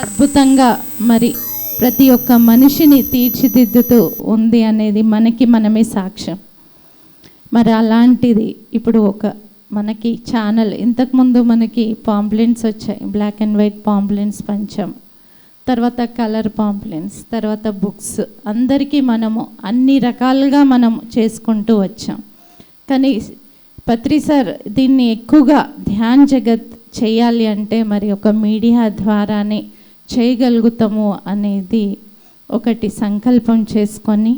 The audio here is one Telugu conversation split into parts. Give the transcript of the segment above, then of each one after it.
అద్భుతంగా మరి ప్రతి ఒక్క మనిషిని తీర్చిదిద్దుతూ ఉంది అనేది మనకి మనమే సాక్ష్యం. మరి అలాంటిది ఇప్పుడు మనకి ఛానల్, ఇంతకుముందు మనకి పాంప్లెంట్స్ వచ్చాయి, బ్లాక్ అండ్ వైట్ పాంప్లెంట్స్ పంచాం, తర్వాత కలర్ పాంప్లెంట్స్, తర్వాత బుక్స్, అందరికీ మనము అన్ని రకాలుగా మనం చేసుకుంటూ వచ్చాం. కానీ పత్రి సార్ దీన్ని ఎక్కువగా ధ్యాన్ జగత్ చేయాలి అంటే మరి ఒక మీడియా ద్వారానే చేయగలుగుతాము అనేది ఒకటి సంకల్పం చేసుకొని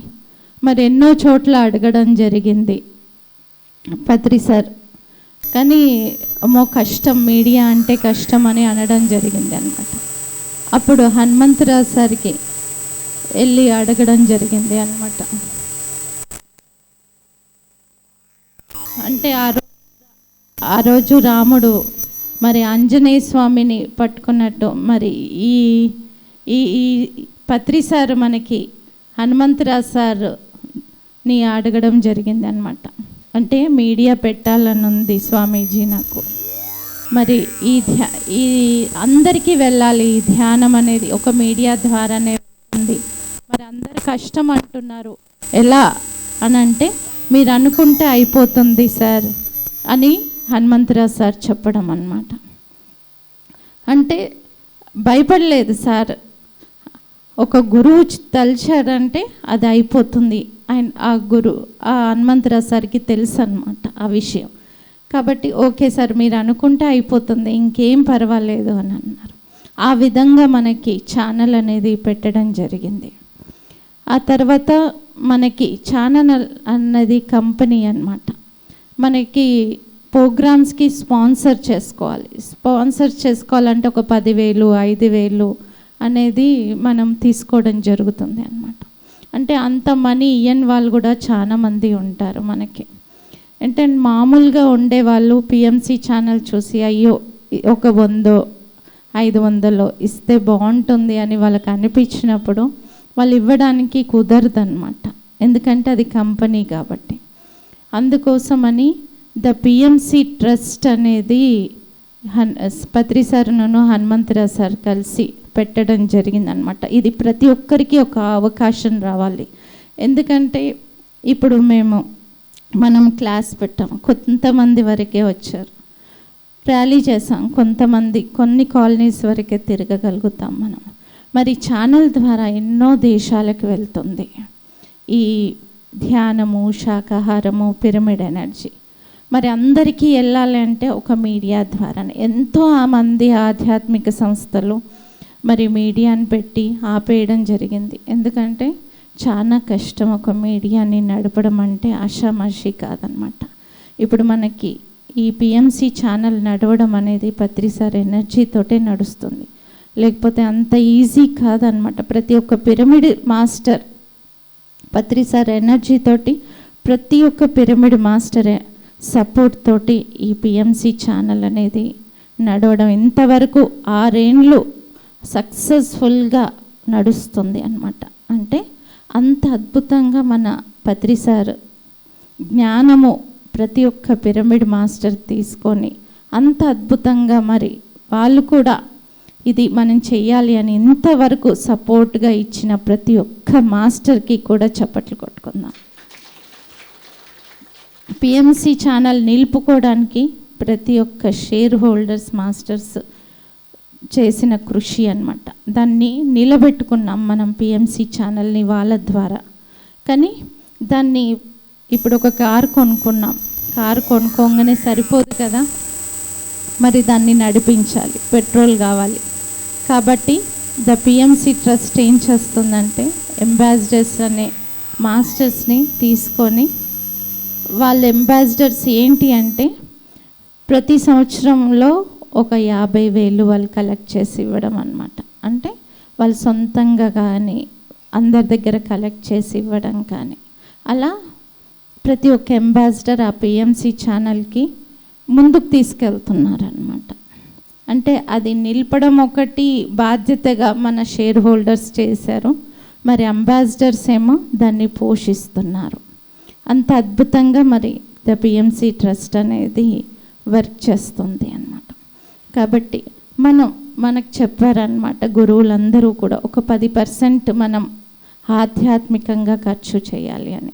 మరి ఎన్నో చోట్ల అడగడం జరిగింది పత్రి సార్. కానీ కష్టం, మీడియా అంటే కష్టం అని అనడం జరిగింది అన్నమాట. అప్పుడు హనుమంతరావు సార్కి వెళ్ళి అడగడం జరిగింది అన్నమాట. అంటే ఆ రోజు రాముడు మరి ఆంజనేయ స్వామిని పట్టుకున్నట్టు మరి ఈ ఈ పత్రి సార్ మనకి హనుమంతరావు సార్ని అడగడం జరిగింది అన్నమాట. అంటే మీడియా పెట్టాలని ఉంది స్వామీజీ నాకు, మరి ఈ అందరికీ వెళ్ళాలి, ఈ ధ్యానం అనేది ఒక మీడియా ద్వారానే ఉంది, మరి అందరు కష్టం అంటున్నారు ఎలా అని అంటే మీరు అనుకుంటే అయిపోతుంది సార్ అని హనుమంతరావు సార్ చెప్పడం అన్నమాట. అంటే భయపడలేదు సార్, ఒక గురువు తలిచారంటే అది అయిపోతుంది. ఆ హనుమంతరావు సార్కి తెలుసు అన్నమాట ఆ విషయం. కాబట్టి ఓకే సార్ మీరు అనుకుంటే అయిపోతుంది, ఇంకేం పర్వాలేదు అని అన్నారు. ఆ విధంగా మనకి ఛానల్ అనేది పెట్టడం జరిగింది. ఆ తర్వాత మనకి ఛానల్ అన్నది కంపెనీ అన్నమాట. మనకి ప్రోగ్రామ్స్కి స్పాన్సర్ చేసుకోవాలంటే ఒక 10,000 5,000 అనేది మనం తీసుకోవడం జరుగుతుంది అన్నమాట. అంటే అంత మనీ ఇయ్యని వాళ్ళు కూడా చాలామంది ఉంటారు మనకి. అంటే మామూలుగా ఉండేవాళ్ళు పిఎంసి ఛానల్ చూసి అయ్యో ఒక 100 500 ఇస్తే బాగుంటుంది అని వాళ్ళకి అనిపించినప్పుడు వాళ్ళు ఇవ్వడానికి కుదరదన్నమాట. ఎందుకంటే అది కంపెనీ కాబట్టి. అందుకోసమని ద పిఎంసి ట్రస్ట్ అనేది పత్రి సార్ను హనుమంతరావు సార్ కలిసి పెట్టడం జరిగిందనమాట. ఇది ప్రతి ఒక్కరికి ఒక అవకాశం రావాలి. ఎందుకంటే ఇప్పుడు మనం క్లాస్ పెట్టాం, కొంతమంది వరకే వచ్చారు, ర్యాలీ చేసాం, కొన్ని కాలనీస్ వరకే తిరగగలుగుతాం మనం. మరి ఛానల్ ద్వారా ఎన్నో దేశాలకు వెళ్తుంది ఈ ధ్యానము, శాకాహారము, పిరమిడ్ ఎనర్జీ. మరి అందరికీ వెళ్ళాలి అంటే ఒక మీడియా ద్వారానే. ఎంతో మంది ఆధ్యాత్మిక సంస్థలు మరి మీడియాని పెట్టి ఆపేయడం జరిగింది. ఎందుకంటే చాలా కష్టం ఒక మీడియాని నడపడం అంటే, ఆషామాషి కాదనమాట. ఇప్పుడు మనకి ఈ పిఎంసి ఛానల్ నడవడం అనేది పత్రి సార్ ఎనర్జీతోటే నడుస్తుంది, లేకపోతే అంత ఈజీ కాదనమాట. ప్రతి ఒక్క పిరమిడ్ మాస్టర్ పత్రి సార్ ఎనర్జీతోటి, ప్రతి ఒక్క పిరమిడ్ మాస్టర్ సపోర్ట్ తోటి ఈ పిఎంసి ఛానల్ అనేది నడవడం ఇంతవరకు 6 ఏళ్ళు సక్సెస్ఫుల్గా నడుస్తుంది అన్నమాట. అంటే అంత అద్భుతంగా మన పత్రి సార్ జ్ఞానము ప్రతి ఒక్క పిరమిడ్ మాస్టర్ తీసుకొని అంత అద్భుతంగా మరి వాళ్ళు కూడా ఇది మనం చెయ్యాలి అని ఇంతవరకు సపోర్ట్గా ఇచ్చిన ప్రతి ఒక్క మాస్టర్కి కూడా చప్పట్లు కొట్టుకుందాం. పిఎంసి ఛానల్ నిలుపుకోవడానికి ప్రతి ఒక్క షేర్ హోల్డర్స్ మాస్టర్స్ చేసిన కృషి అన్నమాట. దాన్ని నిలబెట్టుకున్నాం మనం పిఎంసి ఛానల్ని వాళ్ళ ద్వారా. కానీ దాన్ని ఇప్పుడు ఒక కారు కొనుక్కున్నాం, కారు కొనుక్కోగానే సరిపోదు కదా, మరి దాన్ని నడిపించాలి, పెట్రోల్ కావాలి. కాబట్టి ద పిఎంసి ట్రస్ట్ ఏం చేస్తుందంటే అంబాసిడర్స్ అనే మాస్టర్స్ని తీసుకొని, వాళ్ళ అంబాసిడర్స్ ఏంటి అంటే ప్రతి సంవత్సరంలో ఒక 50,000 వాళ్ళు కలెక్ట్ చేసి ఇవ్వడం అన్నమాట. అంటే వాళ్ళు సొంతంగా కానీ అందరి దగ్గర కలెక్ట్ చేసి ఇవ్వడం కానీ, అలా ప్రతి ఒక్క అంబాసిడర్ ఆ పిఎంసి ఛానల్కి ముందుకు తీసుకెళ్తున్నారనమాట. అంటే అది నిలపడం ఒకటి బాధ్యతగా మన షేర్ హోల్డర్స్ చేశారు, మరి అంబాసిడర్స్ ఏమో దాన్ని పోషిస్తున్నారు. అంత అద్భుతంగా మరి ద పిఎంసి ట్రస్ట్ అనేది వర్క్ చేస్తుంది అన్నమాట. కాబట్టి మనం మనకు చెప్పారనమాట గురువులందరూ కూడా, ఒక 10% మనం ఆధ్యాత్మికంగా ఖర్చు చేయాలి అని.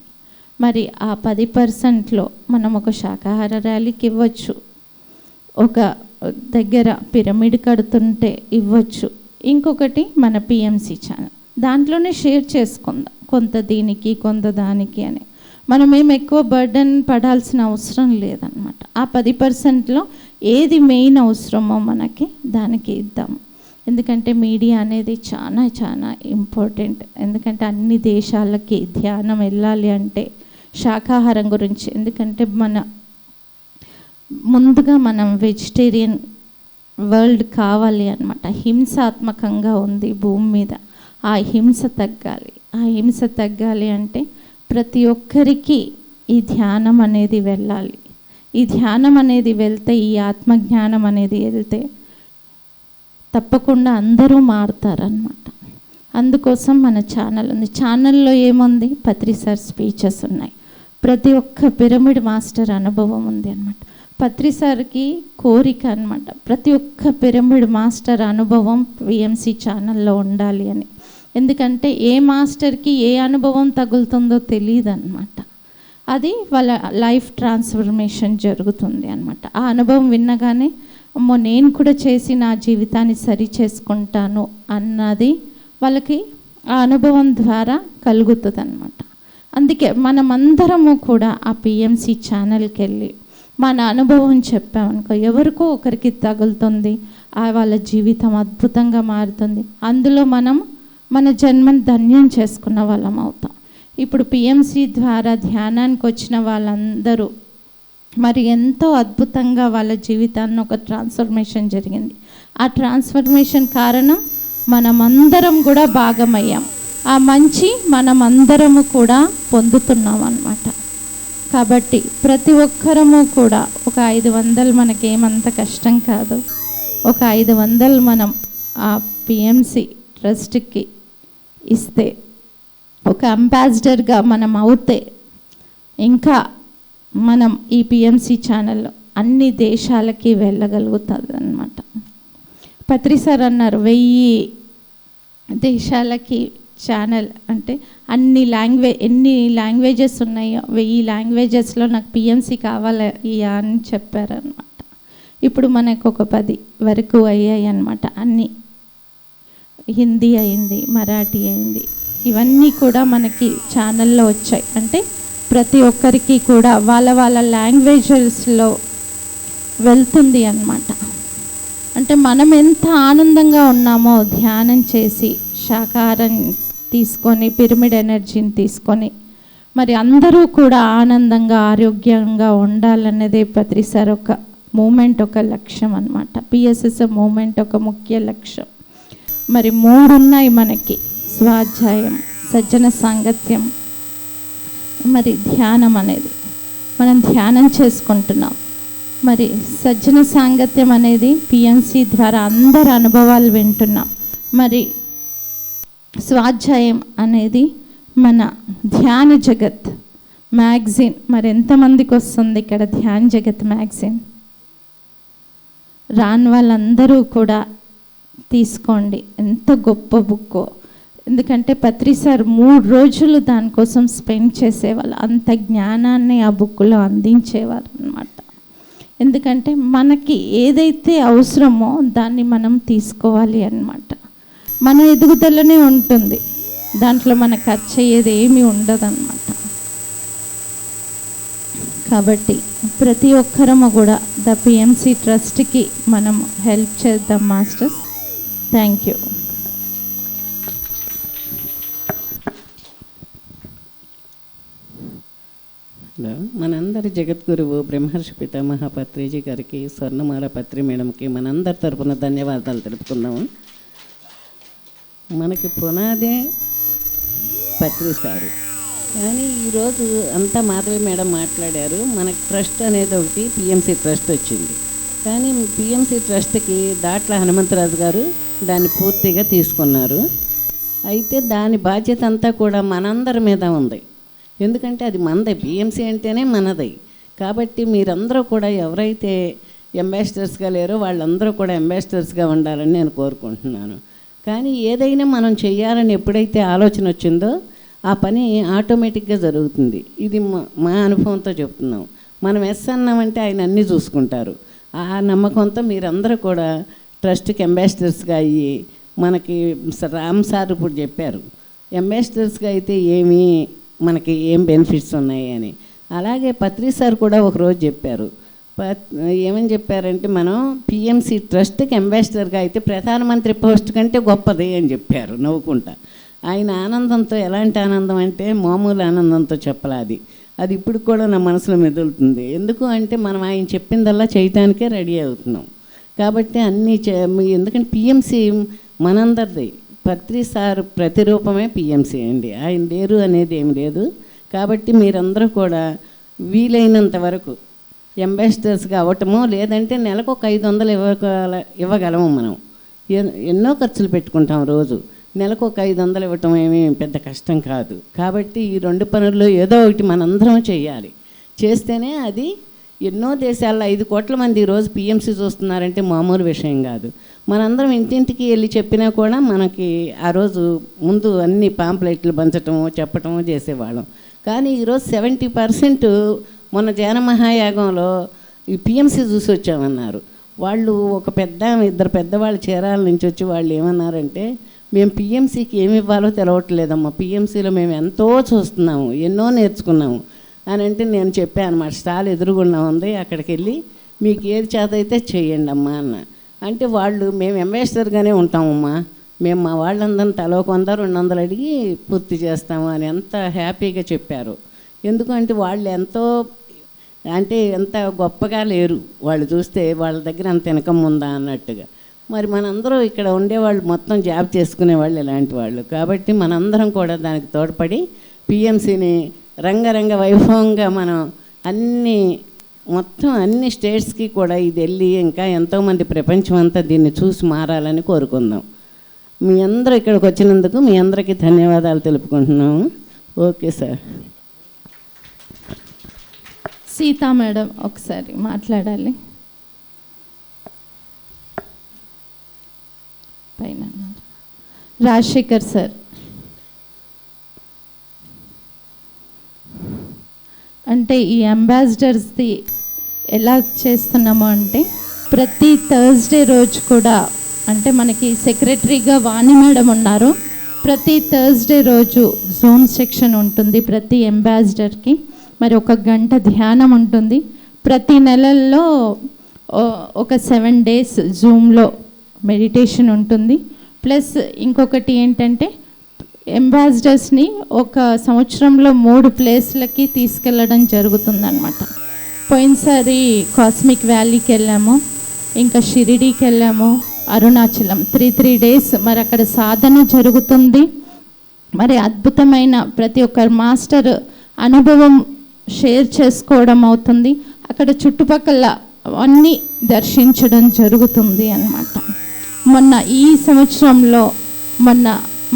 మరి ఆ 10%లో మనం ఒక శాకాహార ర్యాలీకి ఇవ్వచ్చు, ఒక దగ్గర పిరమిడ్ కడుతుంటే ఇవ్వచ్చు, ఇంకొకటి మన పిఎంసి ఛానల్ దాంట్లోనే షేర్ చేసుకుందాం, కొంత దీనికి కొంత దానికి అని. మనం ఏం ఎక్కువ బర్డన్ పడాల్సిన అవసరం లేదనమాట. ఆ 10%లో ఏది మెయిన్ అవసరమో మనకి దానికి ఇద్దాం. ఎందుకంటే మీడియా అనేది చాలా చాలా ఇంపార్టెంట్. ఎందుకంటే అన్ని దేశాలకి ధ్యానం వెళ్ళాలి అంటే శాకాహారం గురించి, ఎందుకంటే ముందుగా మనం వెజిటేరియన్ వరల్డ్ కావాలి అనమాట. హింసాత్మకంగా ఉంది భూమి మీద, ఆ హింస తగ్గాలి. ఆ హింస తగ్గాలి అంటే ప్రతి ఒక్కరికి ఈ ధ్యానం అనేది వెళ్ళాలి. ఈ ధ్యానం అనేది వెళ్తే, ఈ ఆత్మజ్ఞానం అనేది వెళ్తే తప్పకుండా అందరూ మారుతారనమాట. అందుకోసం మన ఛానల్ ఉంది. ఛానల్లో ఏముంది, పత్రి సార్ స్పీచెస్ ఉన్నాయి, ప్రతి ఒక్క పిరమిడ్ మాస్టర్ అనుభవం ఉంది అనమాట. పత్రి సార్కి కోరిక అనమాట, ప్రతి ఒక్క పిరమిడ్ మాస్టర్ అనుభవం పిఎంసి ఛానల్లో ఉండాలి అని. ఎందుకంటే ఏ మాస్టర్కి ఏ అనుభవం తగులుతుందో తెలియదు అనమాట. అది వాళ్ళ లైఫ్ ట్రాన్స్ఫర్మేషన్ జరుగుతుంది అనమాట. ఆ అనుభవం విన్నగానే అమ్మో నేను కూడా చేసి నా జీవితాన్ని సరి చేసుకుంటాను అన్నది వాళ్ళకి ఆ అనుభవం ద్వారా కలుగుతుంది అనమాట. అందుకే మనమందరము కూడా ఆ పిఎంసి ఛానల్కి వెళ్ళి మన అనుభవం చెప్పామనుకో, ఎవరికో ఒకరికి తగులుతుంది, వాళ్ళ జీవితం అద్భుతంగా మారుతుంది. అందులో మనం మన జన్మను ధన్యం చేసుకున్న వాళ్ళం అవుతాం. ఇప్పుడు పిఎంసి ద్వారా ధ్యానానికి వచ్చిన వాళ్ళందరూ మరి ఎంతో అద్భుతంగా వాళ్ళ జీవితాన్ని ఒక ట్రాన్స్ఫర్మేషన్ జరిగింది. ఆ ట్రాన్స్ఫర్మేషన్ కారణం మనమందరం కూడా భాగమయ్యాం. ఆ మంచి మనమందరము కూడా పొందుతున్నాం అన్నమాట. కాబట్టి ప్రతి ఒక్కరము కూడా ఒక 500 మనకేమంత కష్టం కాదు, ఒక 500 మనం ఆ పిఎంసి ట్రస్ట్కి ఇస్తే, ఒక అంబాసిడర్గా మనం అవుతే, ఇంకా మనం ఈ పిఎంసి ఛానల్లో అన్ని దేశాలకి వెళ్ళగలుగుతుంది అన్నమాట. పత్రి సార్ అన్నారు 1000 దేశాలకి ఛానల్ అంటే ఎన్ని లాంగ్వేజెస్ ఉన్నాయో 1000 లాంగ్వేజెస్లో నాకు పిఎంసి కావాలి అని చెప్పారనమాట. ఇప్పుడు మనకు ఒక 10 వరకు అయ్యాయి అన్నమాట. అన్నీ హిందీ అయింది, మరాఠీ అయింది, ఇవన్నీ కూడా మనకి ఛానల్లో వచ్చాయి. అంటే ప్రతి ఒక్కరికి కూడా వాళ్ళ లాంగ్వేజెస్లో వెళ్తుంది అన్నమాట. అంటే మనం ఎంత ఆనందంగా ఉన్నామో ధ్యానం చేసి, శాకాహారం తీసుకొని, పిరమిడ్ ఎనర్జీని తీసుకొని, మరి అందరూ కూడా ఆనందంగా ఆరోగ్యంగా ఉండాలన్నదే పత్రి సార్ ఒక మూమెంట్, ఒక లక్ష్యం అన్నమాట. పిఎస్ఎస్ మూమెంట్ ఒక ముఖ్య లక్ష్యం. మరి 3 ఉన్నాయి మనకి, స్వాధ్యాయం, సజ్జన సాంగత్యం, మరి ధ్యానం అనేది మనం ధ్యానం చేసుకుంటున్నాం. మరి సజ్జన సాంగత్యం అనేది పిఎంసి ద్వారా అందరి అనుభవాలు వింటున్నాం. మరి స్వాధ్యాయం అనేది మన ధ్యాన జగత్ మ్యాగజైన్. మరి ఎంతమందికి వస్తుంది ఇక్కడ ధ్యాన జగత్ మ్యాగజైన్? రాని వాళ్ళందరూ కూడా తీసుకోండి, ఎంత గొప్ప బుక్కో. ఎందుకంటే పత్రి సార్ 3 రోజులు దానికోసం స్పెండ్ చేసేవాళ్ళు, అంత జ్ఞానాన్ని ఆ బుక్లో అందించేవారు అన్నమాట. ఎందుకంటే మనకి ఏదైతే అవసరమో దాన్ని మనం తీసుకోవాలి అన్నమాట. మన ఎదుగుదలనే ఉంటుంది, దాంట్లో మనకు ఖర్చు అయ్యేది ఏమీ ఉండదన్నమాట. కాబట్టి ప్రతి ఒక్కరము కూడా ద పిఎంసి ట్రస్ట్కి మనం హెల్ప్ చేద్దాం మాస్టర్స్. Thank you. మనందరి జగద్గురువు బ్రహ్మర్షి పితామహ పత్రిజీ గారికి, స్వర్ణమాల పత్రి మేడంకి మనందరి తరపున ధన్యవాదాలు తెలుపుకుందాము. మనకి పునాదే పత్రి సారు, కానీ ఈరోజు అంతా మాధవి మేడం మాట్లాడారు. మనకి ట్రస్ట్ అనేది ఒకటి పిఎంసి ట్రస్ట్ వచ్చింది, కానీ పిఎంసి ట్రస్ట్కి దాట్ల హనుమంతరాజు గారు దాన్ని పూర్తిగా తీసుకున్నారు. అయితే దాని బాధ్యత అంతా కూడా మనందరి మీద ఉంది. ఎందుకంటే అది మనదే, పిఎంసి అంటేనే మనది. కాబట్టి మీరందరూ కూడా ఎవరైతే అంబాసిడర్స్గా లేరో వాళ్ళందరూ కూడా అంబాసిడర్స్గా ఉండాలని నేను కోరుకుంటున్నాను. కానీ ఏదైనా మనం చెయ్యాలని ఎప్పుడైతే ఆలోచన వచ్చిందో ఆ పని ఆటోమేటిక్గా జరుగుతుంది. ఇది మా అనుభవంతో చెప్తున్నాం. మనం ఎస్ అన్నామంటే ఆయన అన్నీ చూసుకుంటారు. ఆ నమ్మకంతో మీరందరూ కూడా ట్రస్ట్కి అంబాసిడర్స్గా అయ్యి, మనకి రామ్ సార్ ఇప్పుడు చెప్పారు అంబాసిడర్స్గా అయితే మనకి ఏం బెనిఫిట్స్ ఉన్నాయి అని. అలాగే పత్రి సార్ కూడా ఒకరోజు చెప్పారు. ఏమని చెప్పారంటే, మనం పిఎంసి ట్రస్ట్కి అంబాసిడర్గా అయితే ప్రధానమంత్రి పోస్ట్ కంటే గొప్పది అని చెప్పారు నవ్వుకుంటా. ఆయన ఆనందంతో, ఎలాంటి ఆనందం అంటే మామూలు ఆనందంతో చెప్పలేదు. అది ఇప్పుడు కూడా నా మనసులో మెదులుతుంది. ఎందుకు అంటే మనం ఆయన చెప్పిందల్లా చేయటానికే రెడీ అవుతున్నాం. కాబట్టి అన్నీ ఎందుకంటే పిఎంసి మనందరిది. పత్రి సార్ ప్రతిరూపమే పిఎంసి అండి. ఆయన లేరు అనేది ఏం లేదు. కాబట్టి మీరందరూ కూడా వీలైనంత వరకు అంబాసిడర్స్గా అవ్వటమో, లేదంటే నెలకు ఒక 500 ఇవ్వగలము. మనం ఎన్నో ఖర్చులు పెట్టుకుంటాం రోజు. నెలకు ఒక 500 ఇవ్వటం ఏమీ పెద్ద కష్టం కాదు. కాబట్టి ఈ 2 పనుల్లో ఏదో ఒకటి మనందరం చేయాలి. చేస్తేనే అది ఎన్నో దేశాల్లో 5 కోట్ల మంది ఈరోజు పిఎంసి చూస్తున్నారంటే మామూలు విషయం కాదు. మనందరం ఇంటింటికి వెళ్ళి చెప్పినా కూడా మనకి ఆ రోజు ముందు అన్ని పాంప్లెట్లు పంచటము, చెప్పటము చేసేవాళ్ళం. కానీ ఈరోజు 70% మొన్న జన మహాయాగంలో ఈ పిఎంసి చూసి వచ్చామన్నారు. వాళ్ళు ఇద్దరు పెద్దవాళ్ళు చీరాల నుంచి వచ్చి వాళ్ళు ఏమన్నారంటే, మేము పిఎంసికి ఏమి ఇవ్వాలో తెలవట్లేదమ్మా, పిఎంసిలో మేము ఎంతో చూస్తున్నాము, ఎన్నో నేర్చుకున్నాము అని అంటే నేను చెప్పాను అన్నమాట. స్టాల్ ఎదురుగుండా ఉంది, అక్కడికి వెళ్ళి మీకు ఏది చేత అయితే చెయ్యండి అమ్మా అన్న. అంటే వాళ్ళు మేము అంబాసిడర్గానే ఉంటామమ్మా, మేము మా వాళ్ళందరినీ తలో 100-200 అడిగి పూర్తి చేస్తాము అని ఎంత హ్యాపీగా చెప్పారు. ఎందుకంటే వాళ్ళు ఎంత గొప్పగా లేరు. వాళ్ళు చూస్తే వాళ్ళ దగ్గర అంత ఇన్కమ్ ఉందా అన్నట్టుగా. మరి మనందరూ ఇక్కడ ఉండేవాళ్ళు మొత్తం జాబ్ చేసుకునేవాళ్ళు ఇలాంటి వాళ్ళు. కాబట్టి మనందరం కూడా దానికి తోడ్పడి పిఎంసిని రంగరంగ వైభవంగా మనం మొత్తం అన్ని స్టేట్స్కి కూడా ఇది వెళ్ళి ఇంకా ఎంతోమంది ప్రపంచం అంతా దీన్ని చూసి మారాలని కోరుకుందాం. మీ అందరూ ఇక్కడికి వచ్చినందుకు మీ అందరికీ ధన్యవాదాలు తెలుపుకుంటున్నాము. Okay sir. సీతా మేడం ఒకసారి మాట్లాడాలి. పైన రాజశేఖర్ సార్. అంటే ఈ అంబాసిడర్స్ది ఎలా చేస్తున్నాము అంటే, ప్రతి థర్స్డే రోజు కూడా, అంటే మనకి సెక్రటరీగా వాణి మేడం ఉన్నారు, ప్రతి థర్స్డే రోజు జూమ్ సెక్షన్ ఉంటుంది ప్రతి అంబాసిడర్కి. మరి 1 గంట ధ్యానం ఉంటుంది. ప్రతి నెలల్లో ఒక 7 days జూమ్లో మెడిటేషన్ ఉంటుంది. ప్లస్ ఇంకొకటి ఏంటంటే, అంబాసిడర్స్ని ఒక సంవత్సరంలో 3 ప్లేస్లకి తీసుకెళ్ళడం జరుగుతుందన్నమాట. పోయినసారి కాస్మిక్ వ్యాలీకి వెళ్ళాము, ఇంకా షిరిడీకి వెళ్ళాము, అరుణాచలం 3 days మరి అక్కడ సాధన జరుగుతుంది. మరి అద్భుతమైన ప్రతి ఒక్క మాస్టర్ అనుభవం షేర్ చేసుకోవడం అవుతుంది. అక్కడ చుట్టుపక్కల అన్నీ దర్శించడం జరుగుతుంది అన్నమాట. మొన్న ఈ సంవత్సరంలో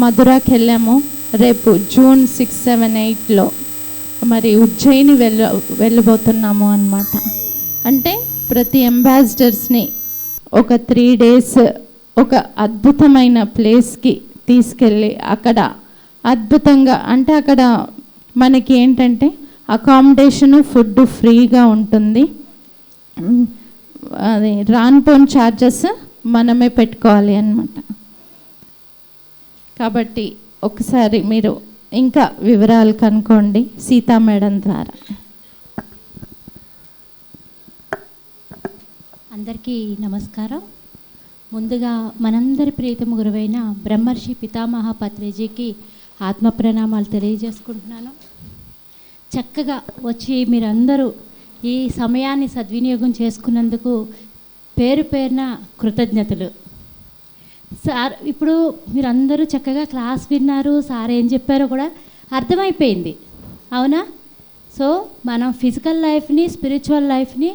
మధురాకి వెళ్ళాము. రేపు June 6, 7, 8లో మరి ఉజ్జయిని వెళ్ళబోతున్నాము అన్నమాట. అంటే ప్రతి అంబాసిడర్స్ని ఒక 3 days ఒక అద్భుతమైన ప్లేస్కి తీసుకెళ్ళి అక్కడ అద్భుతంగా, అంటే అక్కడ మనకి ఏంటంటే అకామిడేషను, ఫుడ్ ఫ్రీగా ఉంటుంది. అది రాన్పోన్ ఛార్జెస్ మనమే పెట్టుకోవాలి అన్నమాట. కాబట్టి ఒకసారి మీరు ఇంకా వివరాలు కనుక్కోండి సీతా మేడం ద్వారా. అందరికీ నమస్కారం. ముందుగా మనందరి ప్రియతమ గురువైన బ్రహ్మర్షి పితామహ పత్రిజీకి ఆత్మ ప్రణామాలు తెలియజేసుకుంటున్నాను. చక్కగా వచ్చి మీరందరూ ఈ సమయాన్ని సద్వినియోగం చేసుకున్నందుకు పేరు పేరున కృతజ్ఞతలు. సార్ ఇప్పుడు మీరందరూ చక్కగా క్లాస్ విన్నారు, సార్ ఏం చెప్పారో కూడా అర్థమైపోయింది, అవునా? సో మనం ఫిజికల్ లైఫ్ని, స్పిరిచువల్ లైఫ్ని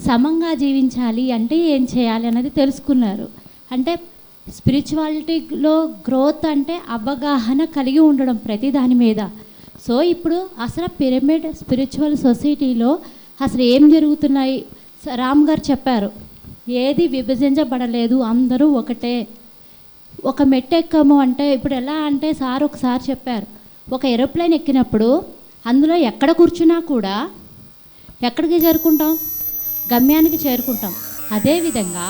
సమంగా జీవించాలి అంటే ఏం చేయాలి అనేది తెలుసుకున్నారు. అంటే స్పిరిచువాలిటీలో గ్రోత్ అంటే అవగాహన కలిగి ఉండడం ప్రతి దాని మీద. సో ఇప్పుడు అసలు పిరమిడ్ స్పిరిచువల్ సొసైటీలో అసలు ఏం జరుగుతున్నాయి రామ్ గారు చెప్పారు. ఏది విభజించబడలేదు, అందరూ ఒకటే. ఒక మెట్టు ఎక్కాము అంటే ఇప్పుడు ఎలా అంటే సార్ ఒకసారి చెప్పారు, ఒక ఏరోప్లేన్ ఎక్కినప్పుడు అందులో ఎక్కడ కూర్చున్నా కూడా ఎక్కడికి చేరుకుంటాం, గమ్యానికి చేరుకుంటాం. అదేవిధంగా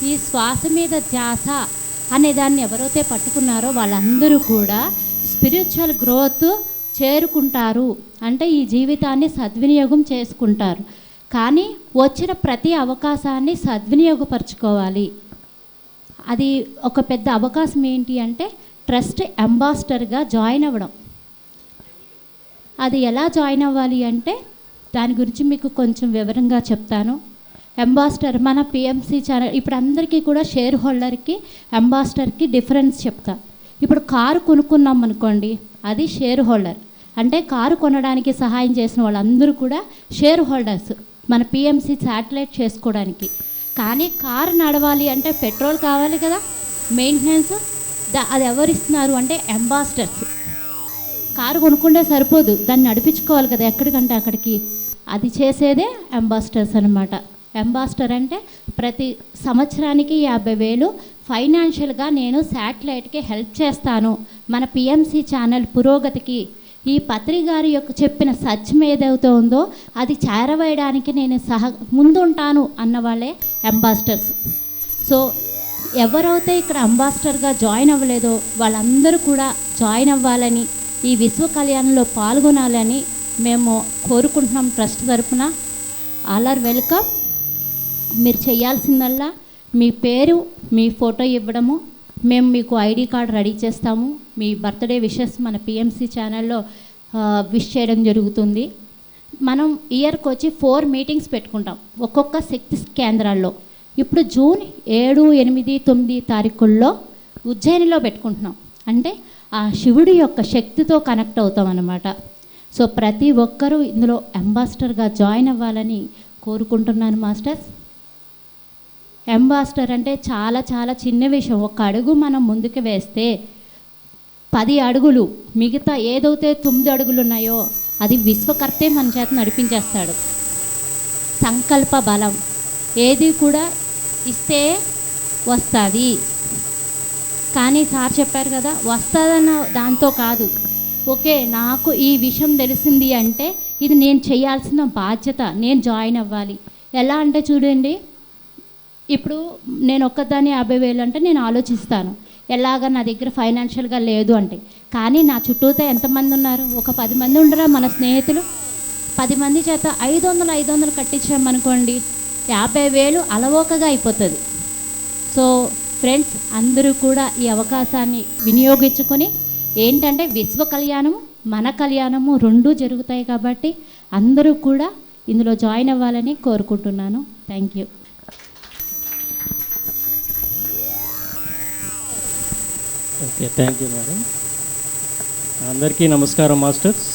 ఈ శ్వాస మీద ధ్యాస అనే దాన్ని ఎవరైతే పట్టుకున్నారో వాళ్ళందరూ కూడా స్పిరిచువల్ గ్రోత్ చేరుకుంటారు. అంటే ఈ జీవితాన్ని సద్వినియోగం చేసుకుంటారు. కానీ వచ్చిన ప్రతి అవకాశాన్ని సద్వినియోగపరచుకోవాలి. అది ఒక పెద్ద అవకాశం ఏంటి అంటే ట్రస్ట్ అంబాసిడర్గా జాయిన్ అవ్వడం. అది ఎలా జాయిన్ అవ్వాలి అంటే దాని గురించి మీకు కొంచెం వివరంగా చెప్తాను. అంబాసిడర్ మన పిఎంసి ఛానల్ ఇప్పుడు అందరికీ కూడా షేర్ హోల్డర్కి అంబాసిడర్కి డిఫరెన్స్ చెప్తా. ఇప్పుడు కారు కొనుక్కున్నాం అనుకోండి, అది షేర్ హోల్డర్. అంటే కారు కొనడానికి సహాయం చేసిన వాళ్ళందరూ కూడా షేర్ హోల్డర్స్ మన పిఎంసి శాటిలైట్ చేసుకోవడానికి. కానీ కారు నడవాలి అంటే పెట్రోల్ కావాలి కదా, మెయింటెనెన్స్, అది ఎవరు ఇస్తున్నారు అంటే అంబాసిడర్స్. కారు కొనుక్కుంటే సరిపోదు, దాన్ని నడిపించుకోవాలి కదా ఎక్కడికంటే అక్కడికి. అది చేసేదే అంబాసిడర్స్ అనమాట. అంబాసిడర్ అంటే ప్రతి సంవత్సరానికి 50,000 ఫైనాన్షియల్గా నేను శాటిలైట్కి హెల్ప్ చేస్తాను, మన పిఎంసి ఛానల్ పురోగతికి. ఈ పత్రి గారి యొక్క చెప్పిన సత్యం ఏదైతే ఉందో అది చేరవేయడానికి నేను ముందుంటాను అన్న వాళ్ళే అంబాసిడర్స్. సో ఎవరైతే ఇక్కడ అంబాసిడర్గా జాయిన్ అవ్వలేదో వాళ్ళందరూ కూడా జాయిన్ అవ్వాలని, ఈ విశ్వ కళ్యాణంలో పాల్గొనాలని మేము కోరుకుంటున్నాం ట్రస్ట్ తరఫున. All are welcome. మీరు చేయాల్సిందల్లా మీ పేరు, మీ ఫోటో ఇవ్వడము, మేము మీకు ఐడి కార్డ్ రెడీ చేస్తాము. మీ బర్త్డే విషెస్ మన పిఎంసి ఛానల్లో విష్ చేయడం జరుగుతుంది. మనం ఇయర్కి వచ్చి 4 మీటింగ్స్ పెట్టుకుంటాం ఒక్కొక్క శక్తి కేంద్రాల్లో. ఇప్పుడు జూన్ 7, 8, 9 తారీఖుల్లో ఉజ్జయినిలో పెట్టుకుంటున్నాం. అంటే ఆ శివుడి యొక్క శక్తితో కనెక్ట్ అవుతాం అన్నమాట. సో ప్రతి ఒక్కరూ ఇందులో అంబాసిడర్గా జాయిన్ అవ్వాలని కోరుకుంటున్నాను మాస్టర్స్. అంబాసిడర్ అంటే చాలా చాలా చిన్న విషయం. ఒక అడుగు మనం ముందుకు వేస్తే 10 అడుగులు, మిగతా ఏదైతే 9 అడుగులు ఉన్నాయో అది విశ్వకర్తే మన చేత నడిపించేస్తాడు. సంకల్ప బలం ఏది కూడా ఇస్తే వస్తుంది. కానీ సార్ చెప్పారు కదా, వస్తుందన్న దాంతో కాదు. ఓకే, నాకు ఈ విషయం తెలిసింది అంటే ఇది నేను చేయాల్సిన బాధ్యత, నేను జాయిన్ అవ్వాలి. ఎలా అంటే చూడండి, ఇప్పుడు నేను ఒక్కదాన్ని 50,000 అంటే నేను ఆలోచిస్తాను ఎలాగ నా దగ్గర ఫైనాన్షియల్గా లేదు అంటే. కానీ నా చుట్టూతో ఎంతమంది ఉన్నారు, ఒక 10 మంది ఉండరా మన స్నేహితులు. 10 మంది చేత 500 కట్టించామనుకోండి, 50,000 అలవోకగా అయిపోతుంది. సో ఫ్రెండ్స్, అందరూ కూడా ఈ అవకాశాన్ని వినియోగించుకొని ఏంటంటే విశ్వ కళ్యాణము మన కళ్యాణము 2 జరుగుతాయి. కాబట్టి అందరూ కూడా ఇందులో జాయిన్ అవ్వాలని కోరుకుంటున్నాను. Thank you. Okay, thank you madam. అందరికీ నమస్కారం మాస్టర్స్.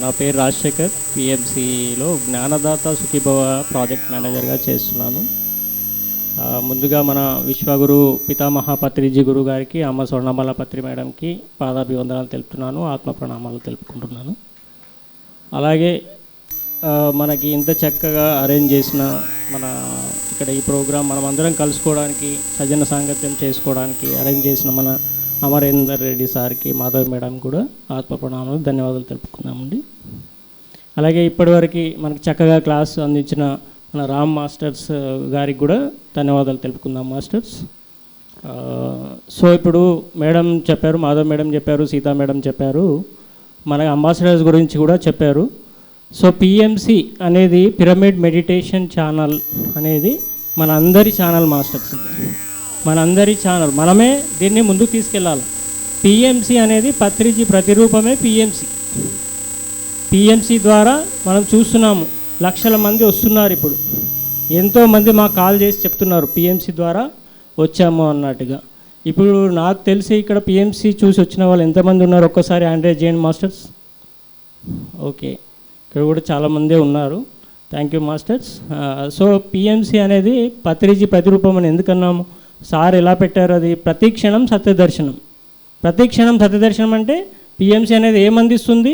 నా పేరు రాజశేఖర్, పిఎంసిలో జ్ఞానదాత సుఖీభవ ప్రాజెక్ట్ మేనేజర్గా చేస్తున్నాను. ముందుగా మన విశ్వగురు పితామహ పత్రిజీ గురువు గారికి, అమ్మ స్వర్ణమాల పత్రి మేడంకి పాదాభివందనాలు తెలుపుతున్నాను, ఆత్మ ప్రణామాలు తెలుపుకుంటున్నాను. అలాగే మనకి ఇంత చక్కగా అరేంజ్ చేసిన మన ఇక్కడ ఈ ప్రోగ్రాం మనం అందరం కలుసుకోవడానికి, సజ్జన సాంగత్యం చేసుకోవడానికి అరేంజ్ చేసిన మన అమరేందర్ రెడ్డి సార్కి, మాధవ్ మేడం కూడా ఆత్మ ప్రణామాలు, ధన్యవాదాలు తెలుపుకున్నామండి. అలాగే ఇప్పటివరకు మనకు చక్కగా క్లాస్ అందించిన మన రామ్ మాస్టర్స్ గారికి కూడా ధన్యవాదాలు తెలుపుకుందాం మాస్టర్స్. సో ఇప్పుడు మేడం చెప్పారు, మాధవ్ మేడం చెప్పారు, సీతా మేడం చెప్పారు, మన అంబాసిడర్స్ గురించి కూడా చెప్పారు. సో పిఎంసి అనేది పిరమిడ్ మెడిటేషన్ ఛానల్ అనేది మన అందరి ఛానల్ మాస్టర్స్, మన అందరి ఛానల్. మనమే దీన్ని ముందుకు తీసుకెళ్ళాలి. పిఎంసి అనేది పత్రిజీ ప్రతిరూపమే పిఎంసి. పిఎంసి ద్వారా మనం చూస్తున్నాము, లక్షల మంది వస్తున్నారు. ఇప్పుడు ఎంతోమంది మాకు కాల్ చేసి చెప్తున్నారు పిఎంసి ద్వారా వచ్చాము అన్నట్టుగా. ఇప్పుడు నాకు తెలిసి ఇక్కడ పిఎంసి చూసి వచ్చిన వాళ్ళు ఎంతమంది ఉన్నారు ఒక్కసారి హ్యాండ్ రైజ్ చేయండి మాస్టర్స్. ఓకే, ఇక్కడ కూడా చాలామందే ఉన్నారు. Thank you masters. So PMC అనేది పత్రిజీ ప్రతిరూపం అని ఎందుకన్నాము, సార్ ఎలా పెట్టారు, అది ప్రతిక్షణం సత్యదర్శనం. ప్రతిక్షణం సత్యదర్శనం అంటే పిఎంసి అనేది ఏమందిస్తుంది,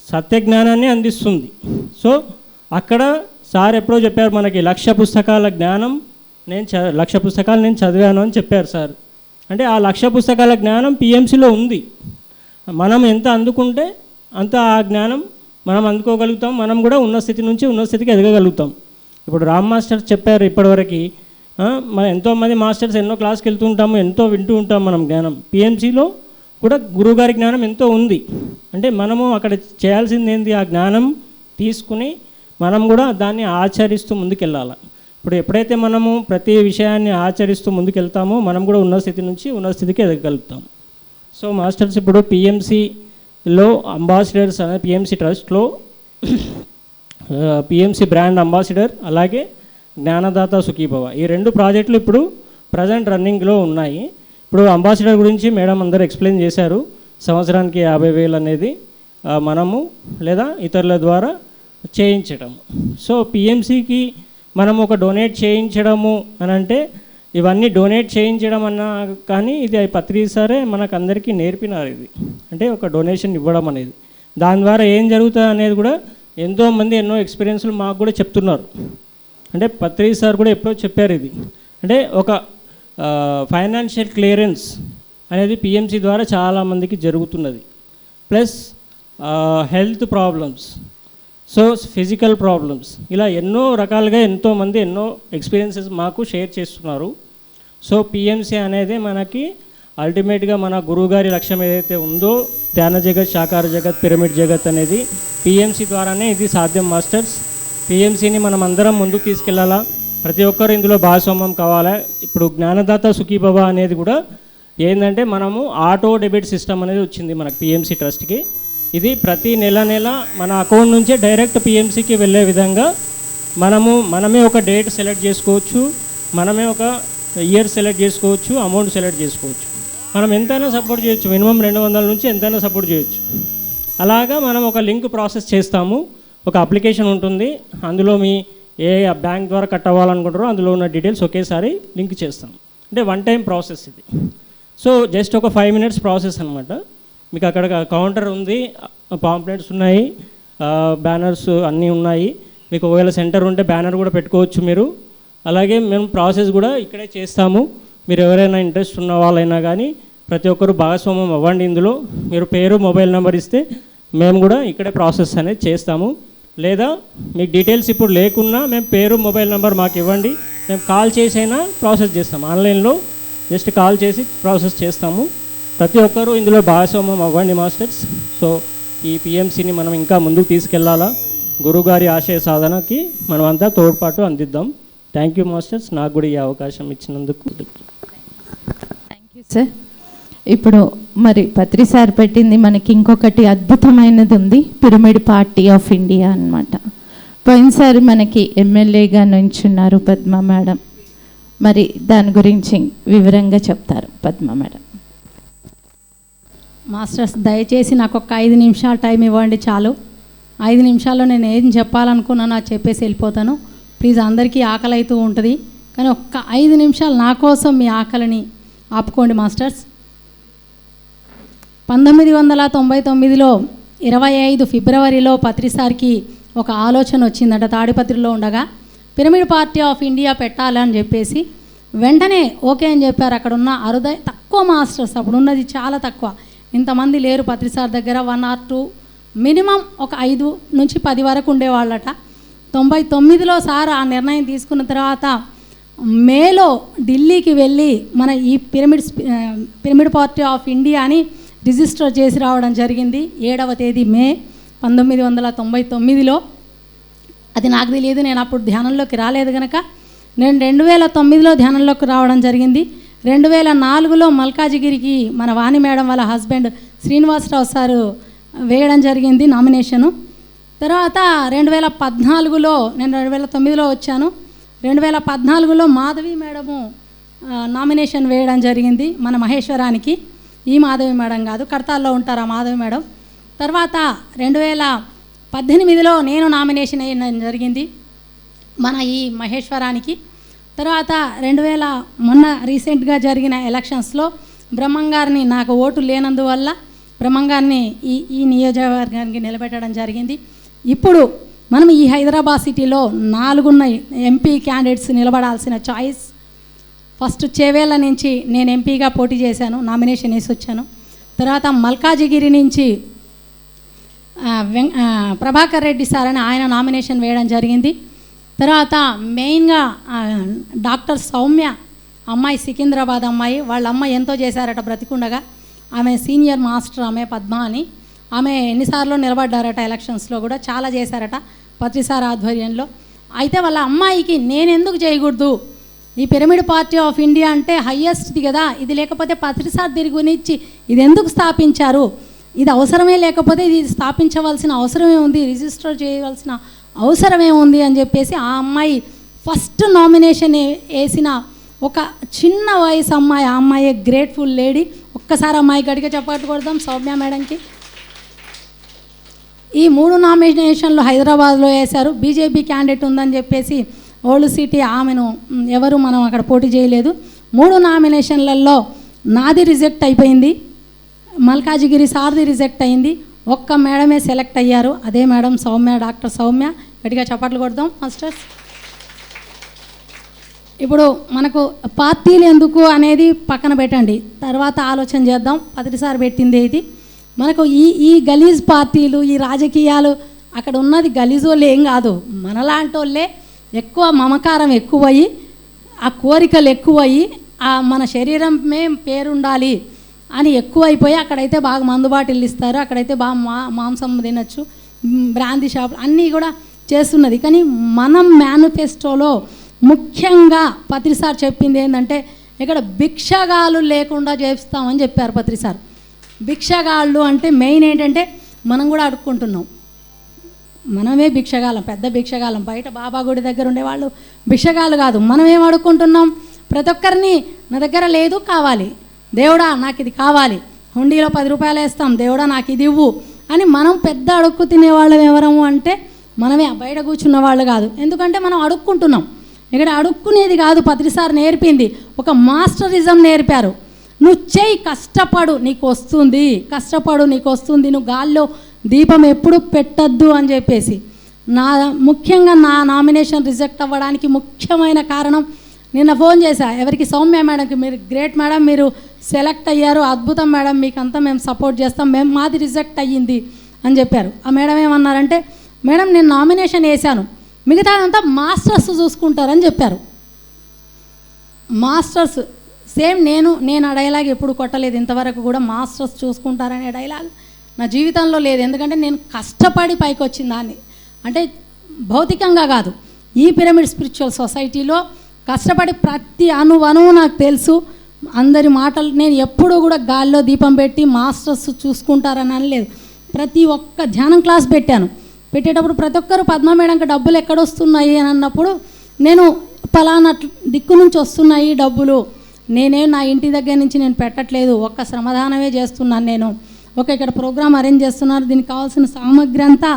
సత్యజ్ఞానాన్ని అందిస్తుంది. సో అక్కడ సార్ ఎప్పుడో చెప్పారు మనకి 1,00,000 పుస్తకాల జ్ఞానం నేను 1,00,000 పుస్తకాలు నేను చదివాను అని చెప్పారు సార్. అంటే ఆ 1,00,000 పుస్తకాల జ్ఞానం పిఎంసిలో ఉంది. మనం ఎంత అందుకుంటే అంత ఆ జ్ఞానం మనం అందుకోగలుగుతాం. మనం కూడా ఉన్న స్థితి నుంచి ఉన్న స్థితికి ఎదగగలుగుతాం. ఇప్పుడు రామ్ మాస్టర్ చెప్పారు ఇప్పటివరకు, మనం ఎంతోమంది మాస్టర్స్ ఎన్నో క్లాస్కి వెళ్తూ ఉంటాము, ఎంతో వింటూ ఉంటాం మనం జ్ఞానం. పిఎంసిలో కూడా గురువుగారి జ్ఞానం ఎంతో ఉంది. అంటే మనము అక్కడ చేయాల్సింది ఏంటి, ఆ జ్ఞానం తీసుకుని మనం కూడా దాన్ని ఆచరిస్తూ ముందుకెళ్ళాలి. ఇప్పుడు ఎప్పుడైతే మనము ప్రతి విషయాన్ని ఆచరిస్తూ ముందుకెళ్తామో మనం కూడా ఉన్న స్థితి నుంచి ఉన్న స్థితికి ఎదగలుగుతాం. సో మాస్టర్స్ ఇప్పుడు పిఎంసిలో అంబాసిడర్స్ అనే పిఎంసి ట్రస్ట్లో పిఎంసి బ్రాండ్ అంబాసిడర్, అలాగే జ్ఞానదాత సుఖీభవ, ఈ 2 ప్రాజెక్టులు ఇప్పుడు ప్రజెంట్ రన్నింగ్లో ఉన్నాయి. ఇప్పుడు అంబాసిడర్ గురించి మేడం అందరూ ఎక్స్ప్లెయిన్ చేశారు. సంవత్సరానికి 50,000 అనేది మనము లేదా ఇతరుల ద్వారా చేయించడం. సో పిఎంసికి మనం ఒక డొనేట్ చేయించడము అని అంటే ఇవన్నీ డొనేట్ చేయించడం అన్నా కానీ ఇది పత్రి సారే మనకు అందరికీ నేర్పినారు. ఇది అంటే ఒక డొనేషన్ ఇవ్వడం అనేది, దాని ద్వారా ఏం జరుగుతుంది అనేది కూడా ఎంతోమంది ఎన్నో ఎక్స్పీరియన్స్లు మాకు కూడా చెప్తున్నారు. అంటే పత్రి సార్ కూడా ఎప్పుడో చెప్పారు ఇది. అంటే ఒక ఫైనాన్షియల్ క్లియరెన్స్ అనేది పిఎంసి ద్వారా చాలామందికి జరుగుతున్నది. Plus health problems, so physical problems, ఇలా ఎన్నో రకాలుగా ఎంతోమంది ఎన్నో ఎక్స్పీరియన్సెస్ మాకు షేర్ చేస్తున్నారు. సో పిఎంసి అనేది మనకి అల్టిమేట్గా మన గురువుగారి లక్ష్యం ఏదైతే ఉందో ధ్యాన జగత్, సాకార జగత్, పిరమిడ్ జగత్ అనేది పిఎంసి ద్వారానే ఇది సాధ్యం మాస్టర్స్. పిఎంసిని మనం అందరం ముందుకు తీసుకెళ్ళాలా, ప్రతి ఒక్కరు ఇందులో భాగస్వామ్యం కావాలా. ఇప్పుడు జ్ఞానదాత సుఖీభవ అనేది కూడా ఏంటంటే మనము ఆటో డెబిట్ సిస్టమ్ అనేది వచ్చింది మనకు పిఎంసి ట్రస్ట్కి. ఇది ప్రతి నెల మన అకౌంట్ నుంచే డైరెక్ట్ పిఎంసికి వెళ్ళే విధంగా మనమే ఒక డేట్ సెలెక్ట్ చేసుకోవచ్చు, మనమే ఒక ఇయర్ సెలెక్ట్ చేసుకోవచ్చు, అమౌంట్ సెలెక్ట్ చేసుకోవచ్చు. మనం ఎంతైనా సపోర్ట్ చేయొచ్చు, మినిమం 200 నుంచి ఎంతైనా సపోర్ట్ చేయొచ్చు. అలాగా మనం ఒక లింక్ ప్రాసెస్ చేస్తాము. ఒక అప్లికేషన్ ఉంటుంది, అందులో మీ ఏ బ్యాంక్ ద్వారా కట్ అవ్వాలనుకుంటారో అందులో ఉన్న డీటెయిల్స్ ఒకేసారి లింక్ చేస్తాం. అంటే 1 టైం ప్రాసెస్ ఇది. సో జస్ట్ ఒక 5 minutes ప్రాసెస్ అనమాట. మీకు అక్కడ కౌంటర్ ఉంది, పాంప్లెట్స్ ఉన్నాయి, బ్యానర్స్ అన్నీ ఉన్నాయి. మీకు ఒకవేళ సెంటర్ ఉంటే బ్యానర్ కూడా పెట్టుకోవచ్చు మీరు. అలాగే మేము ప్రాసెస్ కూడా ఇక్కడే చేస్తాము. మీరు ఎవరైనా ఇంట్రెస్ట్ ఉన్న వాళ్ళైనా కానీ ప్రతి ఒక్కరు భాగస్వామ్యం అవ్వండి. ఇందులో మీరు పేరు, మొబైల్ నెంబర్ ఇస్తే మేము కూడా ఇక్కడే ప్రాసెస్ అనేది చేస్తాము. లేదా మీకు డీటెయిల్స్ ఇప్పుడు లేకున్నా మేము పేరు, మొబైల్ నెంబర్ మాకు ఇవ్వండి, మేము కాల్ చేసైనా ప్రాసెస్ చేస్తాము. ఆన్లైన్లో జస్ట్ కాల్ చేసి ప్రాసెస్ చేస్తాము. ప్రతి ఒక్కరూ ఇందులో భాగస్వామ్యం అవ్వండి మాస్టర్స్. సో ఈ పిఎంసిని మనం ఇంకా ముందుకు తీసుకెళ్లాలా, గురువుగారి ఆశయ సాధనకి మనమంతా తోడ్పాటు అందిద్దాం. థ్యాంక్ యూ మాస్టర్స్, నాకు కూడా ఈ అవకాశం ఇచ్చినందుకు. Thank you sir. ఇప్పుడు మరి పత్రి సార్ పెట్టింది మనకి ఇంకొకటి అద్భుతమైనది ఉంది, పిరమిడ్ పార్టీ ఆఫ్ ఇండియా అన్నమాట. పోయినసారి మనకి ఎమ్మెల్యేగా నుంచున్నారు పద్మ మేడం. మరి దాని గురించి వివరంగా చెప్తారు పద్మ మేడం. మాస్టర్స్ దయచేసి నాకు ఒక 5 నిమిషాలు టైం ఇవ్వండి చాలు. 5 నిమిషాల్లో నేను ఏం చెప్పాలనుకున్నానో అది చెప్పేసి వెళ్ళిపోతాను. ప్లీజ్, అందరికీ ఆకలి అవుతూ ఉంటుంది, కానీ ఒక్క 5 నిమిషాలు నా కోసం మీ ఆకలిని ఆపుకోండి మాస్టర్స్. 1999లో 25 ఫిబ్రవరిలో పత్రి సార్కి ఒక ఆలోచన వచ్చిందట. తాడిపత్రిలో ఉండగా పిరమిడ్ పార్టీ ఆఫ్ ఇండియా పెట్టాలని చెప్పేసి వెంటనే ఓకే అని చెప్పారు. అక్కడ ఉన్న తక్కువ మాస్టర్స్, అప్పుడు ఉన్నది చాలా తక్కువ, ఇంతమంది లేరు పత్రి సార్ దగ్గర. 1 or 2 మినిమం ఒక 5 నుంచి 10 వరకు ఉండేవాళ్ళట. 99లో సార్ ఆ నిర్ణయం తీసుకున్న తర్వాత మేలో ఢిల్లీకి వెళ్ళి మన ఈ పిరమిడ్ పార్టీ ఆఫ్ ఇండియా అని రిజిస్టర్ చేసి రావడం జరిగింది. 7వ తేదీ మే 1999లో. అది నాకు తెలియదు, నేను అప్పుడు ధ్యానంలోకి రాలేదు కనుక నేను 2009లో ధ్యానంలోకి రావడం జరిగింది. 2004లో మల్కాజిగిరికి మన వాణి మేడం వాళ్ళ హస్బెండ్ శ్రీనివాసరావు సారు వేయడం జరిగింది నామినేషను. తర్వాత 2014లో, నేను 2009లో వచ్చాను, 2014లో మాధవి మేడము నామినేషన్ వేయడం జరిగింది మన మహేశ్వరానికి. ఈ మాధవి మేడం కాదు, కడతాల్లో ఉంటారు ఆ మాధవి మేడం. తర్వాత 2018లో నేను నామినేషన్ వేయడం జరిగింది మన ఈ మహేశ్వరానికి. తర్వాత 2000 మొన్న రీసెంట్గా జరిగిన ఎలక్షన్స్లో బ్రహ్మంగారిని, నాకు ఓటు లేనందువల్ల బ్రహ్మంగారిని ఈ నియోజకవర్గానికి నిలబెట్టడం జరిగింది. ఇప్పుడు మనం ఈ హైదరాబాద్ సిటీలో 4 ఎంపీ క్యాండిడేట్స్ నిలబడాల్సిన చాయిస్ ఫస్ట్ చేవేళ్ళ నుంచి నేను ఎంపీగా పోటీ చేశాను, నామినేషన్ వేసి వచ్చాను. తర్వాత మల్కాజిగిరి నుంచి ప్రభాకర్ రెడ్డి సార్ అని ఆయన నామినేషన్ వేయడం జరిగింది. తర్వాత మెయిన్గా డాక్టర్ సౌమ్య అమ్మాయి, సికింద్రాబాద్ అమ్మాయి, వాళ్ళ అమ్మ ఎంతో చేశారట బ్రతికుండగా. ఆమె సీనియర్ మాస్టర్, ఆమె పద్మ అని. ఆమె ఎన్నిసార్లు నిలబడ్డారట ఎలక్షన్స్లో కూడా, చాలా చేశారట పత్రిసార్ ఆధ్వర్యంలో. అయితే వాళ్ళ అమ్మాయికి నేను ఎందుకు చేయకూడదు, ఈ పిరమిడ్ పార్టీ ఆఫ్ ఇండియా అంటే హయ్యెస్ట్ది కదా, ఇది లేకపోతే పత్రిసార్ తిరుగునిచ్చి ఇది ఎందుకు స్థాపించారు, ఇది అవసరమే లేకపోతే ఇది స్థాపించవలసిన అవసరమే ఉంది, రిజిస్టర్ చేయవలసిన అవసరమే ఉంది అని చెప్పేసి ఆ అమ్మాయి ఫస్ట్ నామినేషన్ వేసిన ఒక చిన్న వయసు అమ్మాయి. ఆ అమ్మాయి గ్రేట్ఫుల్ లేడీ. ఒక్కసారి అమ్మాయి గడిగా చెప్పట్టు కొడదాం సౌమ్య మేడంకి. ఈ 3 నామినేషన్లు హైదరాబాద్లో వేశారు. బీజేపీ క్యాండిడేట్ ఉందని చెప్పేసి ఓల్డ్ సిటీ ఆమెను ఎవరు మనం అక్కడ పోటీ చేయలేదు. 3 నామినేషన్లలో నాది రిజెక్ట్ అయిపోయింది, మల్కాజిగిరి సార్ది రిజెక్ట్ అయింది. ఒక్క మేడమే సెలెక్ట్ అయ్యారు, అదే మేడం సౌమ్య, డాక్టర్ సౌమ్య. గట్టిగా చప్పట్లు కొడదాం మాస్టర్స్. ఇప్పుడు మనకు పార్టీలు ఎందుకు అనేది పక్కన పెట్టండి, తర్వాత ఆలోచన చేద్దాం. పత్రిసారి పెట్టింది ఇది. మనకు ఈ గలీజ్ పార్టీలు, ఈ రాజకీయాలు, అక్కడ ఉన్నది గలీజ్ వాళ్ళు ఏం కాదు, మనలాంటి వాళ్ళే ఎక్కువ మమకారం ఎక్కువయ్యి, ఆ కోరికలు ఎక్కువయ్యి, మన శరీరమే పేరుండాలి అని ఎక్కువైపోయి అక్కడైతే బాగా మందుబాటిల్ ఇస్తారు, అక్కడైతే బాగా మాంసం తినచ్చు, బ్రాందీ షాపులు అన్నీ కూడా చేస్తున్నది. కానీ మనం మేనిఫెస్టోలో ముఖ్యంగా పత్రిసార్ చెప్పింది ఏంటంటే ఇక్కడ భిక్షగాళ్ళు లేకుండా చేస్తామని చెప్పారు పత్రిసార్. భిక్షగాళ్ళు అంటే మెయిన్ ఏంటంటే మనం కూడా అడుక్కుంటున్నాం, మనమే భిక్షగాలం, పెద్ద భిక్షగాలం. బయట బాబా గుడి దగ్గర ఉండేవాళ్ళు భిక్షగాళ్ళు కాదు, మనం ఏం అడుక్కుంటున్నాం, ప్రతి ఒక్కరిని నా దగ్గర లేదు కావాలి, దేవుడా నాకు ఇది కావాలి, హుండీలో 10 రూపాయలు వేస్తాం, దేవుడా నాకు ఇది ఇవ్వు అని మనం పెద్ద అడుక్కు తినేవాళ్ళం ఎవరము అంటే మనమే, బయట కూర్చున్న వాళ్ళు కాదు. ఎందుకంటే మనం అడుక్కుంటున్నాం. ఇక్కడ అడుక్కునేది కాదు, పత్రిసార్ నేర్పింది ఒక మాస్టరిజం నేర్పారు. నువ్వు చెయ్యి, కష్టపడు నీకు వస్తుంది, కష్టపడు నీకు వస్తుంది, నువ్వు గాల్లో దీపం ఎప్పుడు పెట్టద్దు అని చెప్పేసి. ముఖ్యంగా నా నామినేషన్ రిజెక్ట్ అవ్వడానికి ముఖ్యమైన కారణం, నిన్న ఫోన్ చేశా ఎవరికి, సౌమ్య మేడంకి, మీరు గ్రేట్ మేడం, మీరు సెలెక్ట్ అయ్యారు, అద్భుతం మేడం, మీకంతా మేము సపోర్ట్ చేస్తాం, మాది రిజెక్ట్ అయ్యింది అని చెప్పారు. ఆ మేడం ఏమన్నారంటే, మేడం నేను నామినేషన్ వేశాను, మిగతాదంతా మాస్టర్స్ చూసుకుంటారని చెప్పారు. మాస్టర్స్ సేమ్ నేను ఆ డైలాగ్ ఎప్పుడు కొట్టలేదు ఇంతవరకు కూడా, మాస్టర్స్ చూసుకుంటారనే డైలాగ్ నా జీవితంలో లేదు. ఎందుకంటే నేను కష్టపడి పైకి వచ్చిన దాన్ని, అంటే భౌతికంగా కాదు, ఈ పిరమిడ్ స్పిరిచువల్ సొసైటీలో కష్టపడి ప్రతి అణువు నాకు తెలుసు. అందరి మాటలు నేను ఎప్పుడూ కూడా గాల్లో దీపం పెట్టి మాస్టర్స్ చూసుకుంటారని అనలేదు. ప్రతి ఒక్క ధ్యానం క్లాస్ పెట్టేటప్పుడు ప్రతి ఒక్కరు పద్మ మేడంకి డబ్బులు ఎక్కడొస్తున్నాయి అని అన్నప్పుడు నేను పలానా దిక్కు నుంచి వస్తున్నాయి డబ్బులు, నేనేం నా ఇంటి దగ్గర నుంచి నేను పెట్టట్లేదు, ఒక్క శ్రమదానమే చేస్తున్నాను, నేను ఇక్కడ ప్రోగ్రామ్ అరేంజ్ చేస్తున్నారు, దీనికి కావాల్సిన సామగ్రి అంతా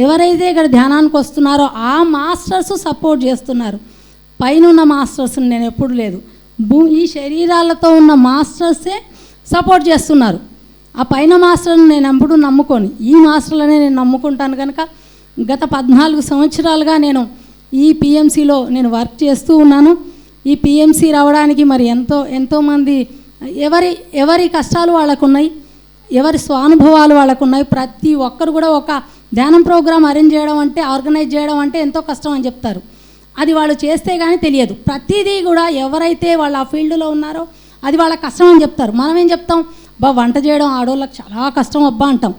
ఎవరైతే ఇక్కడ ధ్యానానికి వస్తున్నారో ఆ మాస్టర్స్ సపోర్ట్ చేస్తున్నారు. పైన ఉన్న మాస్టర్స్ నేను ఎప్పుడు లేదు, ఈ శరీరాలతో ఉన్న మాస్టర్సే సపోర్ట్ చేస్తున్నారు. ఆ పైన మాస్టర్ని నేను ఎప్పుడు నమ్ముకొని, ఈ మాస్టర్లనే నేను నమ్ముకుంటాను. కనుక గత 14 సంవత్సరాలుగా నేను ఈ పిఎంసిలో నేను వర్క్ చేస్తూ ఉన్నాను. ఈ పిఎంసి రావడానికి మరి ఎంతోమంది ఎవరి కష్టాలు వాళ్ళకు ఉన్నాయి, ఎవరి స్వానుభవాలు వాళ్ళకు ఉన్నాయి. ప్రతి ఒక్కరు కూడా ఒక ధ్యానం ప్రోగ్రాం అరేంజ్ చేయడం అంటే, ఆర్గనైజ్ చేయడం అంటే ఎంతో కష్టం అని చెప్తారు. అది వాళ్ళు చేస్తే కానీ తెలియదు. ప్రతిదీ కూడా ఎవరైతే వాళ్ళు ఆ ఫీల్డ్లో ఉన్నారో అది వాళ్ళ కష్టం అని చెప్తారు. మనం ఏం చెప్తాం, వంట చేయడం ఆడవాళ్ళకి చాలా కష్టం అబ్బా అంటాం.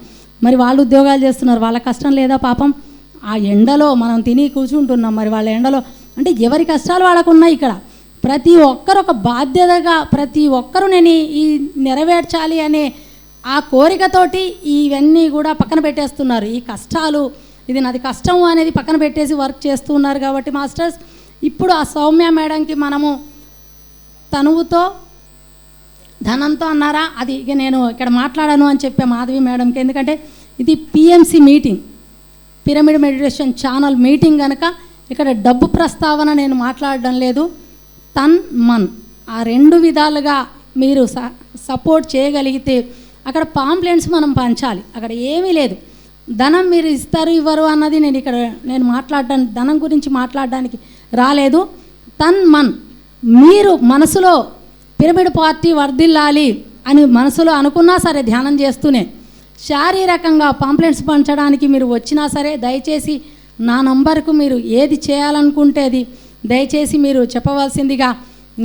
మరి వాళ్ళు ఉద్యోగాలు చేస్తున్నారు, వాళ్ళ కష్టం లేదా పాపం? ఆ ఎండలో మనం తిని కూర్చుంటున్నాం, మరి వాళ్ళ ఎండలో అంటే ఎవరి కష్టాలు వాళ్ళకు ఉన్నాయి. ఇక్కడ ప్రతి ఒక్కరు ఒక బాధ్యతగా, ప్రతి ఒక్కరు నేను ఈ నెరవేర్చాలి అనే ఆ కోరికతోటి ఇవన్నీ కూడా పక్కన పెట్టేస్తున్నారు. ఈ కష్టాలు, ఇది నాది కష్టం అనేది పక్కన పెట్టేసి వర్క్ చేస్తూ ఉన్నారు. కాబట్టి మాస్టర్స్, ఇప్పుడు ఆ సౌమ్య మేడంకి మనము తనువుతో ధనంతో అన్నారా, అది ఇక నేను ఇక్కడ మాట్లాడాను అని చెప్పే మాధవి మేడంకి. ఎందుకంటే ఇది PMC meeting, pyramid meditation channel meeting కనుక ఇక్కడ డబ్బు ప్రస్తావన నేను మాట్లాడడం లేదు. తన్ మన్ ఆ 2 విధాలుగా మీరు సపోర్ట్ చేయగలిగితే అక్కడ పాంప్లెంట్స్ మనం పంచాలి. అక్కడ ఏమీ లేదు, ధనం మీరు ఇస్తారు ఇవ్వరు అన్నది నేను మాట్లాడడానికి, ధనం గురించి మాట్లాడడానికి రాలేదు. తన్ మన్ మీరు మనసులో పిరమిడ్ పార్టీ వర్ధిల్లాలి అని మనసులో అనుకున్నా సరే, ధ్యానం చేస్తూనే శారీరకంగా పాంప్లెట్స్ పంచడానికి మీరు వచ్చినా సరే, దయచేసి నా నంబర్కు మీరు ఏది చేయాలనుకుంటే అది దయచేసి మీరు చెప్పవలసిందిగా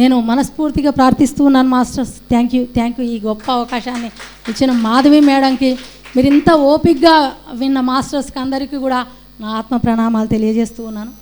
నేను మనస్ఫూర్తిగా ప్రార్థిస్తూ ఉన్నాను. మాస్టర్స్, థ్యాంక్ యూ ఈ గొప్ప అవకాశాన్ని ఇచ్చిన మాధవి మేడంకి, మీరు ఇంత ఓపికగా విన్న మాస్టర్స్కి అందరికీ కూడా నా ఆత్మ ప్రణామాలు తెలియజేస్తూ ఉన్నాను.